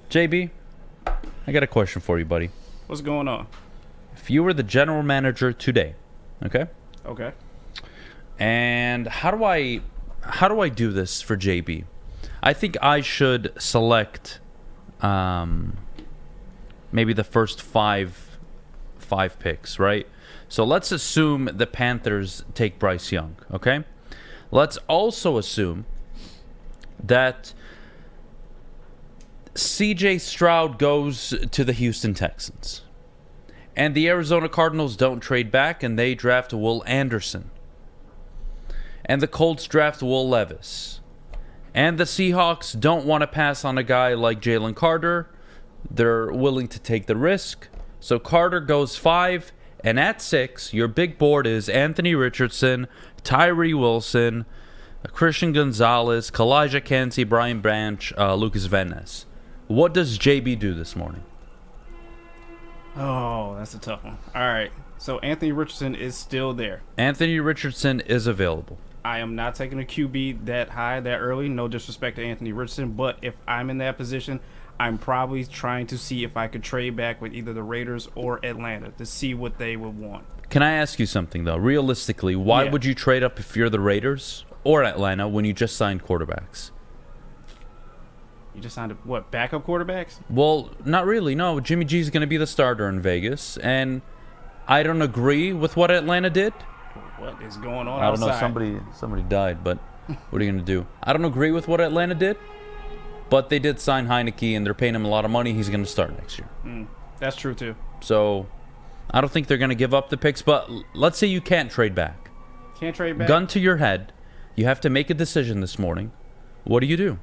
JB, I got a question for you, buddy. What's going on? If you were the general manager today, okay? Okay. And how do I do this for JB? I think I should select maybe the first five picks, right? So let's assume the Panthers take Bryce Young, okay? Let's also assume that CJ Stroud goes to the Houston Texans. And the Arizona Cardinals don't trade back and they draft Will Anderson. And the Colts draft Will Levis. And the Seahawks don't want to pass on a guy like Jalen Carter. They're willing to take the risk. So Carter goes 5. And at 6, your big board is Anthony Richardson, Tyree Wilson, Christian Gonzalez, Calijah Kancey, Brian Branch, Lucas Van Ness. What does JB do this morning? Oh, that's a tough one. All right. So Anthony Richardson is still there. Anthony Richardson is available. I am not taking a QB that high, that early. No disrespect to Anthony Richardson. But if I'm in that position, I'm probably trying to see if I could trade back with either the Raiders or Atlanta to see what they would want. Can I ask you something, though? Realistically, why would you trade up if you're the Raiders or Atlanta when you just signed quarterbacks? You just signed, what, backup quarterbacks? Well, not really. No, Jimmy G's going to be the starter in Vegas, and I don't agree with what Atlanta did. What is going on I don't outside? know. Somebody died, but what are you going to do? I don't agree with what Atlanta did, but they did sign Heineke, and they're paying him a lot of money. He's going to start next year. That's true, too. So I don't think they're going to give up the picks, but let's say you can't trade back. Can't trade back? Gun to your head. You have to make a decision this morning. What do?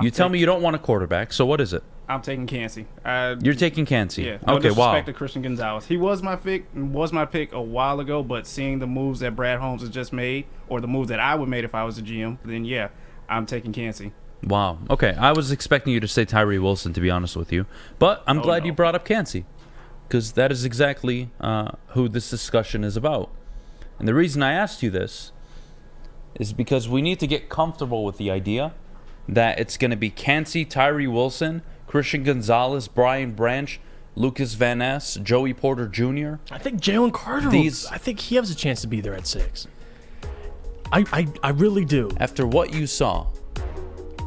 You tell me you don't want a quarterback, so what is it? I'm taking Kancey. You're taking Kancey. Yeah. No okay, disrespect wow. to Christian Gonzalez. He was my pick a while ago, but seeing the moves that Brad Holmes has just made, or the moves that I would make if I was a GM, then yeah, I'm taking Kancey. Wow. Okay, I was expecting you to say Tyree Wilson, to be honest with you, but I'm glad you brought up Kancey, because that is exactly who this discussion is about. And the reason I asked you this is because we need to get comfortable with the idea that it's going to be Kancey, Tyree Wilson, Christian Gonzalez, Brian Branch, Lucas Van Ness, Joey Porter Jr. I think Jalen Carter. I think he has a chance to be there at 6. I really do. After what you saw,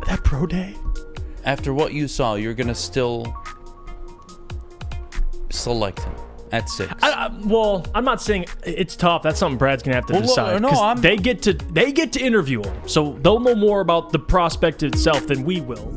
that pro day. After what you saw, you're going to still select him at 6. Well, I'm not saying it's tough. That's something Brad's gonna have to decide. No, they get to interview him, so they'll know more about the prospect itself than we will.